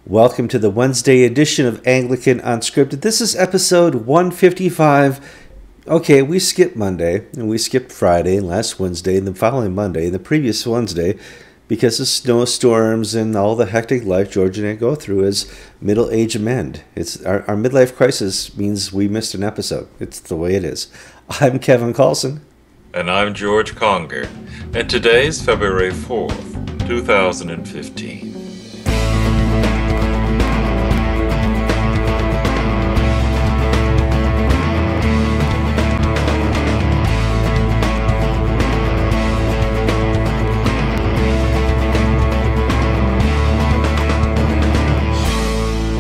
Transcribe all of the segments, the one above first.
Welcome to the Wednesday edition of Anglican Unscripted. This is episode 155. Okay, we skipped Monday, and we skipped Friday, and last Wednesday, and the following Monday, and the previous Wednesday, because of snowstorms and all the hectic life George and I go through as middle-aged men. It's our midlife crisis means we missed an episode. It's the way it is. I'm Kevin Carlson. And I'm George Conger. And today's February 4th, 2015.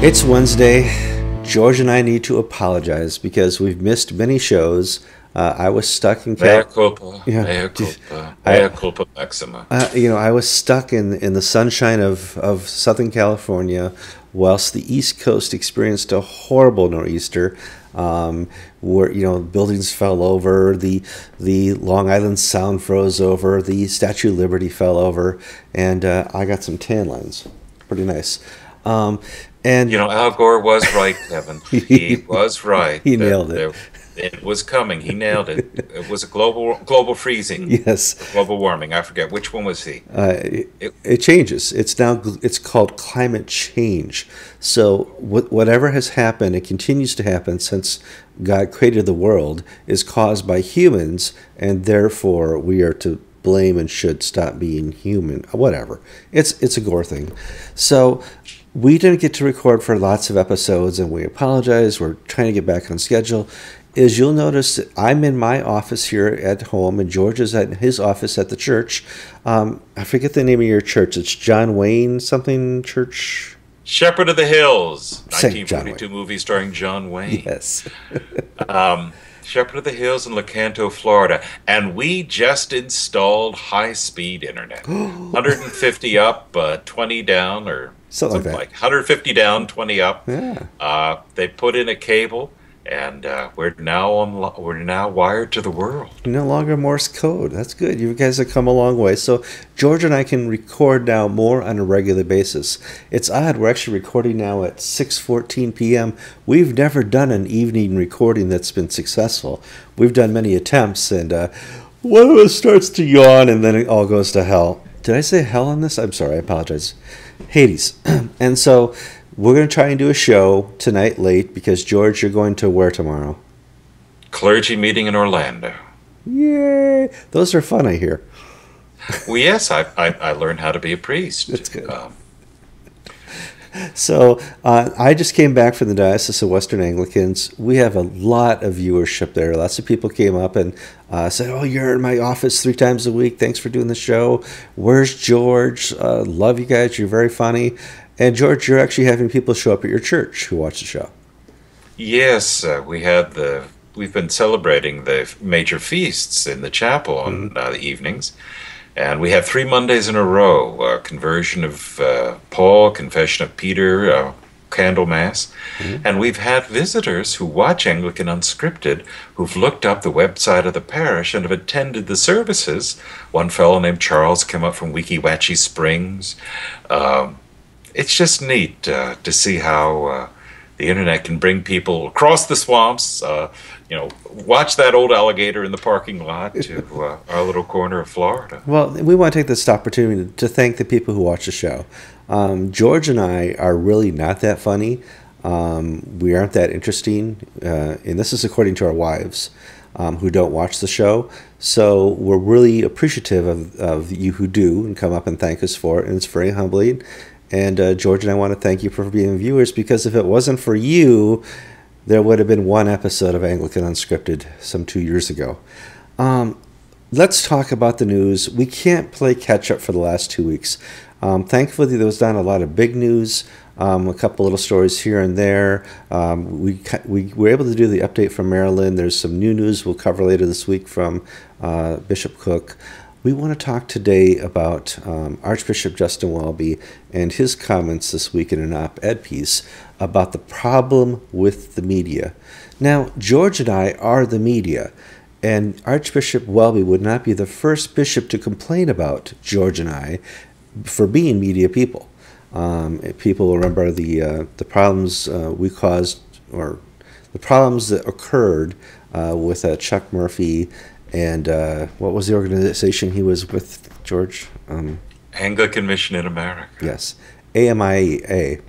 It's Wednesday. George and I need to apologize because we've missed many shows. I was stuck in Mea culpa, mea culpa, mea culpa maxima. I was stuck in the sunshine of Southern California, whilst the East Coast experienced a horrible nor'easter, where buildings fell over, the Long Island Sound froze over, the Statue of Liberty fell over, and I got some tan lines. Pretty nice. And Al Gore was right, Kevin. He was right. He nailed it. It was coming. He nailed it. It was a global freezing. Yes. Global warming. I forget which one was he. It changes. It's called climate change. So whatever has happened, it continues to happen since God created the world, is caused by humans, and therefore we are to blame and should stop being human. Whatever. It's a Gore thing. So we didn't get to record for lots of episodes, and we apologize. We're trying to get back on schedule. As you'll notice, I'm in my office here at home, and George is at his office at the church. I forget the name of your church. It's John Wayne something church? Shepherd of the Hills. Saint 1942 movie starring John Wayne. Yes. Shepherd of the Hills in Lecanto, Florida. And we just installed high-speed internet. 150 up, 20 down, or something like 150 down, 20 up. Yeah. They put in a cable, and we're now wired to the world. No longer Morse code. That's good. You guys have come a long way. So George and I can record now more on a regular basis. It's odd. We're actually recording now at 6:14 p.m. We've never done an evening recording that's been successful. We've done many attempts, and one of us starts to yawn, and then it all goes to hell. Did I say hell on this? I'm sorry. I apologize. Hades. And so we're going to try and do a show tonight late because, George, you're going to where tomorrow? Clergy meeting in Orlando. Yay! Those are fun, I hear. Well, yes, I learned how to be a priest. That's good. So I just came back from the Diocese of Western Anglicans. We have a lot of viewership there. Lots of people came up and said, "Oh, you're in my office 3 times a week. Thanks for doing the show. Where's George? Love you guys. You're very funny." And George, you're actually having people show up at your church who watch the show. Yes, we've been celebrating the major feasts in the chapel on the evenings. And we have 3 Mondays in a row, conversion of Paul, confession of Peter, candle mass. And we've had visitors who watch Anglican Unscripted who've looked up the website of the parish and have attended the services. One fellow named Charles came up from Weeki Wachee Springs. It's just neat to see how the internet can bring people across the swamps, watch that old alligator in the parking lot to our little corner of Florida. Well, we want to take this opportunity to thank the people who watch the show. George and I are really not that funny. We aren't that interesting. And this is according to our wives who don't watch the show. So we're really appreciative of you who do and come up and thank us for it. And it's very humbling. And George and I want to thank you for being viewers, because if it wasn't for you, there would have been one episode of Anglican Unscripted some 2 years ago. Let's talk about the news. We can't play catch up for the last 2 weeks. Thankfully, there was not a lot of big news. A couple little stories here and there. We were able to do the update from Maryland. There's some new news we'll cover later this week from Bishop Cook. We want to talk today about Archbishop Justin Welby and his comments this week in an op-ed piece about the problem with the media. Now, George and I are the media, and Archbishop Welby would not be the first bishop to complain about George and I for being media people. People remember the problems we caused, or the problems that occurred with Chuck Murphy and what was the organization he was with, George? Anglican Mission in America. Yes, AMIA,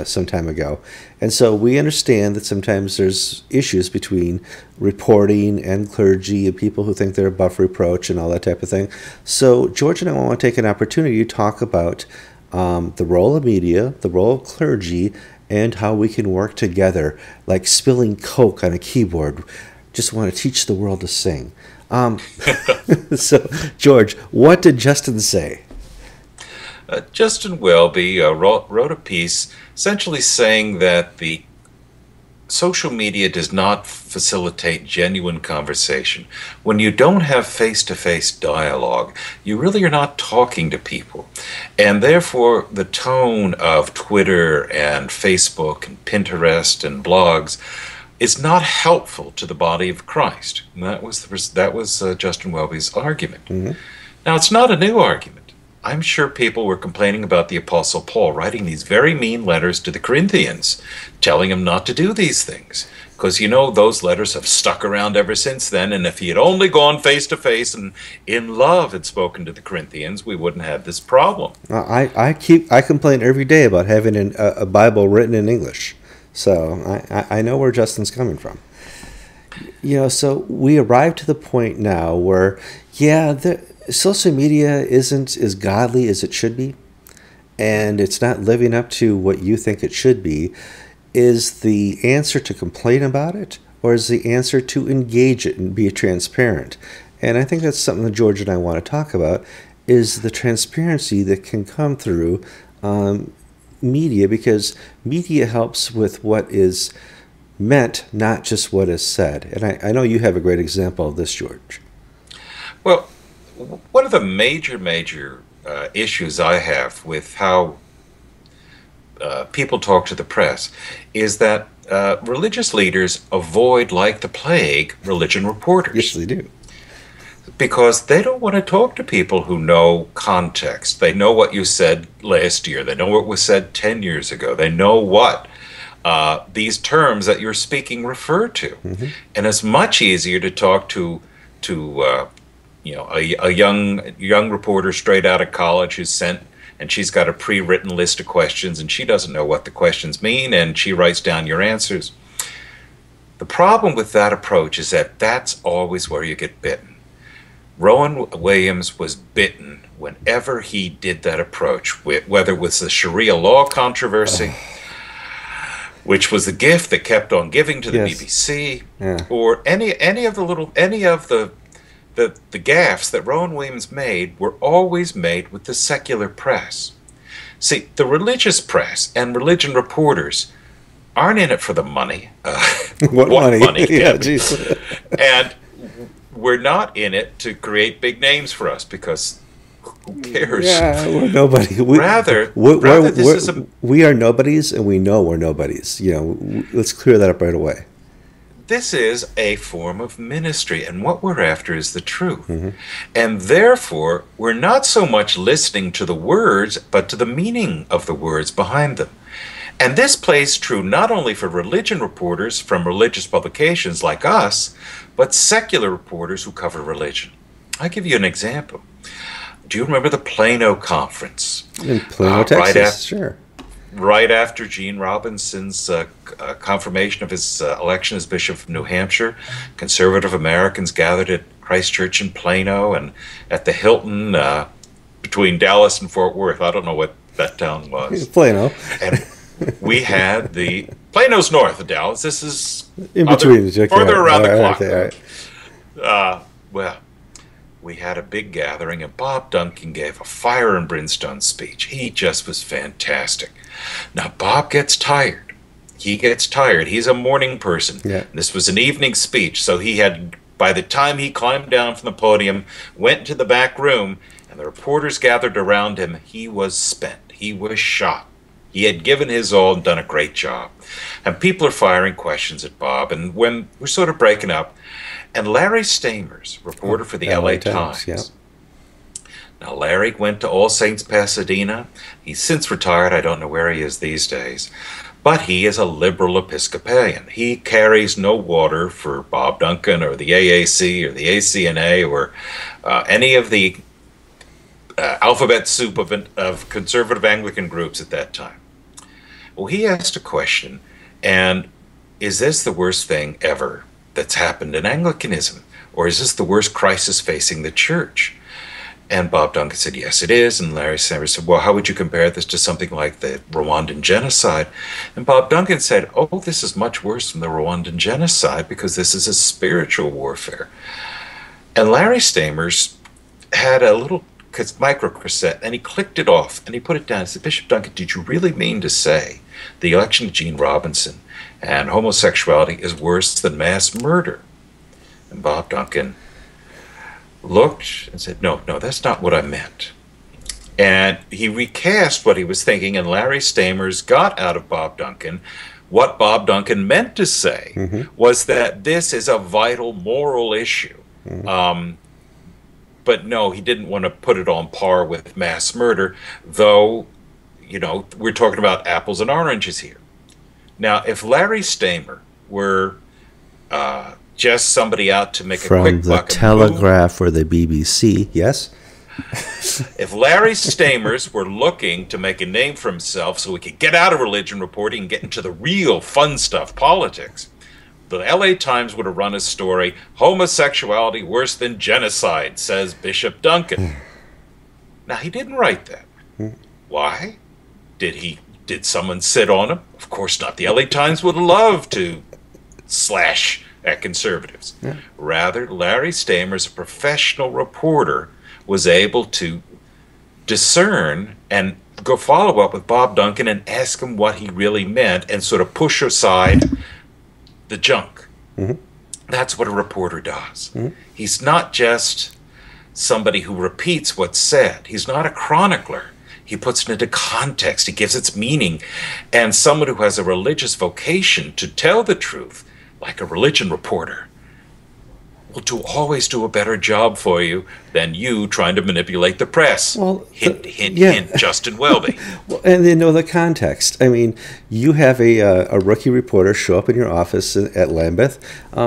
some time ago. And so we understand that sometimes there's issues between reporting and clergy and people who think they're above reproach and all that type of thing. So George and I want to take an opportunity to talk about the role of media, the role of clergy, and how we can work together, like spilling Coke on a keyboard. Just want to teach the world to sing. So, George, what did Justin say? Justin Welby wrote a piece essentially saying that the social media does not facilitate genuine conversation. When you don't have face-to-face dialogue, you really are not talking to people. And therefore, the tone of Twitter and Facebook and Pinterest and blogs is not helpful to the body of Christ. And that was Justin Welby's argument. Mm-hmm. Now, it's not a new argument. I'm sure people were complaining about the Apostle Paul writing these very mean letters to the Corinthians, telling them not to do these things. Because, you know, those letters have stuck around ever since then, and if he had only gone face-to-face and in love had spoken to the Corinthians, we wouldn't have this problem. I complain every day about having a Bible written in English. So I know where Justin's coming from. You know, so we arrived to the point now where, social media isn't as godly as it should be, and it's not living up to what you think it should be. Is the answer to complain about it, or is the answer to engage it and be transparent? And I think that's something that George and I want to talk about, is the transparency that can come through media, because media helps with what is meant, not just what is said. And I know you have a great example of this, George. Well, one of the major issues I have with how people talk to the press is that religious leaders avoid, like the plague, religion reporters. Yes, they do. Because they don't want to talk to people who know context. They know what you said last year. They know what was said 10 years ago. They know what these terms that you're speaking refer to. Mm-hmm. And it's much easier to talk to a young reporter straight out of college who's sent, and she's got a pre-written list of questions, and she doesn't know what the questions mean, and she writes down your answers. The problem with that approach is that that's always where you get bitten. Rowan Williams was bitten whenever he did that approach, whether it was the Sharia law controversy, which was the gift that kept on giving to the BBC, or any of the gaffes that Rowan Williams made were always made with the secular press. See, the religious press and religion reporters aren't in it for the money. What money? Yeah, geez. And we're not in it to create big names for us, because who cares? Yeah, we're nobody. We are nobodies, and we know we're nobodies. You know, let's clear that up right away. This is a form of ministry, and what we're after is the truth. Mm-hmm. And therefore, we're not so much listening to the words, but to the meaning of the words behind them. And this plays true not only for religion reporters from religious publications like us, but secular reporters who cover religion. I'll give you an example. Do you remember the Plano Conference? In Plano, Texas, sure. Right after Gene Robinson's confirmation of his election as Bishop of New Hampshire, conservative Americans gathered at Christ Church in Plano and at the Hilton between Dallas and Fort Worth. I don't know what that town was. Plano. And we had Plano's north of Dallas. This is in between, further around the clock. All right. Well, we had a big gathering, and Bob Duncan gave a fire and brimstone speech. He just was fantastic. Now, Bob gets tired. He gets tired. He's a morning person. Yeah. This was an evening speech, so he had, by the time he climbed down from the podium, went to the back room, and the reporters gathered around him, he was spent. He was shot. He had given his all and done a great job. And people are firing questions at Bob, and when we're sort of breaking up, and Larry Stamers, reporter for the LA Times, Now, Larry went to All Saints Pasadena. He's since retired. I don't know where he is these days. But he is a liberal Episcopalian. He carries no water for Bob Duncan or the AAC or the ACNA or any of the alphabet soup of conservative Anglican groups at that time. Well, he asked a question, and is this the worst thing ever that's happened in Anglicanism? Or is this the worst crisis facing the church? And Bob Duncan said, yes, it is. And Larry Sanders said, well, how would you compare this to something like the Rwandan genocide? And Bob Duncan said, oh, this is much worse than the Rwandan genocide because this is a spiritual warfare. And Larry Stamers had a little micro cassette, and he clicked it off, and he put it down. He said, Bishop Duncan, did you really mean to say the election of Gene Robinson and homosexuality is worse than mass murder? And Bob Duncan looked and said, no, that's not what I meant. And he recast what he was thinking, and Larry Stamers got out of Bob Duncan what Bob Duncan meant to say was that this is a vital moral issue. But no, he didn't want to put it on par with mass murder, though, you know, we're talking about apples and oranges here. Now, if Larry Stamer were just somebody out to make a quick buck. From the Telegraph or the BBC, yes? If Larry Stamers were looking to make a name for himself so he could get out of religion reporting and get into the real fun stuff, politics, the LA Times would have run a story, homosexuality worse than genocide, says Bishop Duncan. Now, he didn't write that. Why? Did someone sit on him? Of course not. The LA Times would love to slash at conservatives. Rather, Larry Stamers, a professional reporter, was able to discern and go follow up with Bob Duncan and ask him what he really meant and sort of push aside the junk. That's what a reporter does. He's not just somebody who repeats what's said. He's not a chronicler. He puts it into context. He gives its meaning. And someone who has a religious vocation to tell the truth, like a religion reporter, will always do a better job for you than you trying to manipulate the press. Well, hint, hint, Justin Welby. Well, and they know the context. I mean, you have a rookie reporter show up in your office at Lambeth.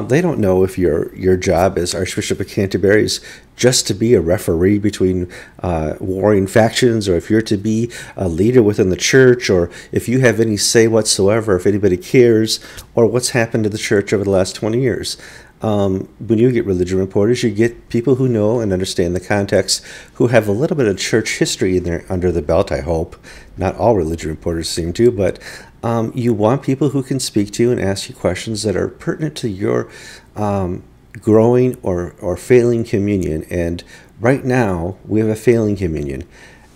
They don't know if your job as Archbishop of Canterbury is just to be a referee between warring factions, or if you're to be a leader within the church, or if you have any say whatsoever, if anybody cares, or what's happened to the church over the last 20 years. When you get religion reporters, you get people who know and understand the context, who have a little bit of church history in there under the belt, I hope. Not all religion reporters seem to, but you want people who can speak to you and ask you questions that are pertinent to your growing or failing communion. And right now, we have a failing communion.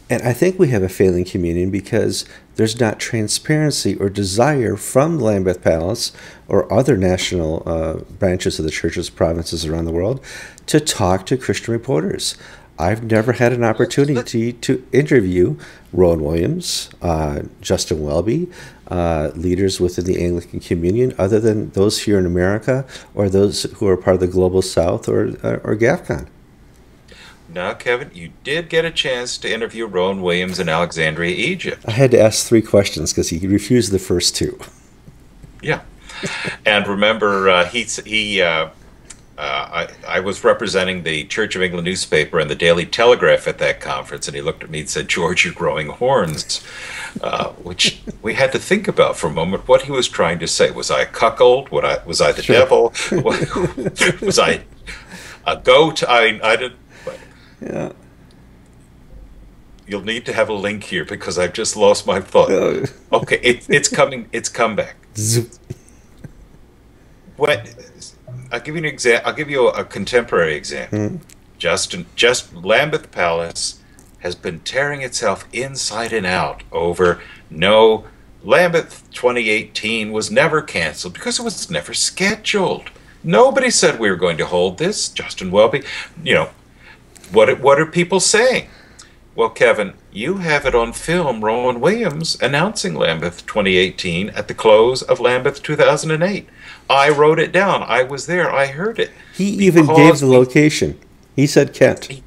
And I think we have a failing communion because there's not transparency or desire from Lambeth Palace or other national branches of the churches, provinces around the world, to talk to Christian reporters. I've never had an opportunity to interview Rowan Williams, Justin Welby, leaders within the Anglican Communion, other than those here in America or those who are part of the Global South or GAFCON. Now, Kevin, you did get a chance to interview Rowan Williams in Alexandria, Egypt. I had to ask 3 questions because he refused the first 2. Yeah. And remember, I was representing the Church of England newspaper and the Daily Telegraph at that conference, and he looked at me and said, "George, you're growing horns," which we had to think about for a moment what he was trying to say. Was I a cuckold? Was I the devil? Was I a goat? I didn't. Yeah. You'll need to have a link here because I've just lost my thought. Okay, it's coming. It's come back. What? I'll give you an example. I'll give you a contemporary example. Just Lambeth Palace has been tearing itself inside and out over no. Lambeth 2018 was never canceled because it was never scheduled. Nobody said we were going to hold this. Justin Welby, you know. What are people saying? Well, Kevin, you have it on film, Rowan Williams announcing Lambeth 2018 at the close of Lambeth 2008. I wrote it down. I was there. I heard it. He even gave the location. He said Kent.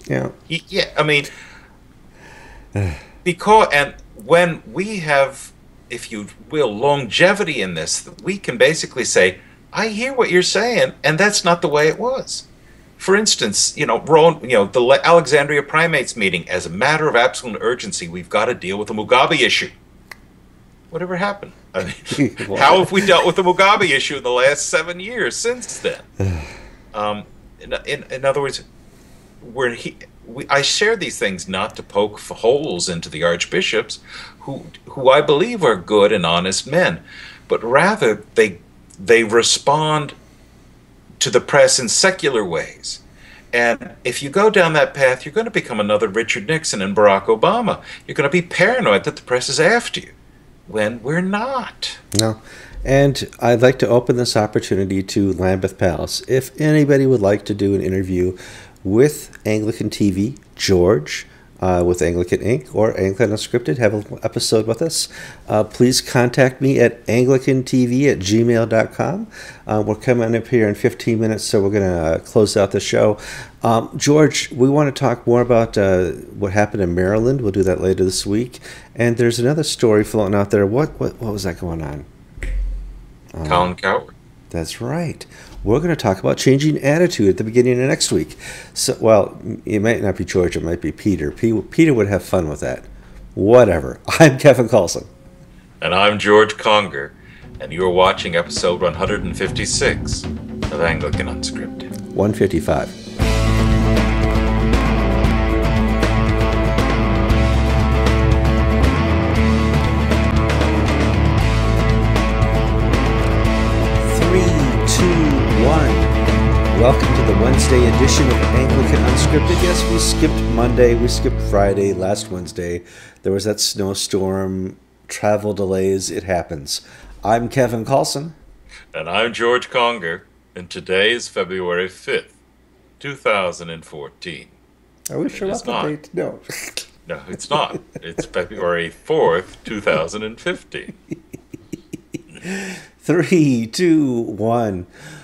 Yeah. Yeah, I mean, because and when we have, if you will, longevity in this, we can basically say, I hear what you're saying, and that's not the way it was. For instance, the Alexandria Primates meeting, as a matter of absolute urgency, we've got to deal with the Mugabe issue. Whatever happened? I mean, how have we dealt with the Mugabe issue in the last 7 years since then? In other words, I share these things not to poke holes into the archbishops, who I believe are good and honest men, but rather they respond to the press in secular ways. And if you go down that path, you're going to become another Richard Nixon and Barack Obama. You're going to be paranoid that the press is after you, when we're not. No. And I'd like to open this opportunity to Lambeth Palace. If anybody would like to do an interview with Anglican TV, George, with Anglican Inc. or Anglican Unscripted, have an episode with us, please contact me at anglicantv@gmail.com. We're coming up here in 15 minutes, so we're going to close out the show. George, we want to talk more about what happened in Maryland. We'll do that later this week. And there's another story floating out there. What was that going on? Colin Cowherd. That's right. We're going to talk about changing attitude at the beginning of next week. So, well, it might not be George, it might be Peter. Peter would have fun with that. Whatever. I'm Kevin Carlson. And I'm George Conger, and you're watching episode 156 of Anglican Unscripted. 155. Welcome to the Wednesday edition of Anglican Unscripted. Yes, we skipped Monday, we skipped Friday, last Wednesday. There was that snowstorm, travel delays, it happens. I'm Kevin Carlson. And I'm George Conger, and today is February 5th, 2014. Are we sure about the date? No. No, it's not. It's February 4th, 2015. 3, 2, 1.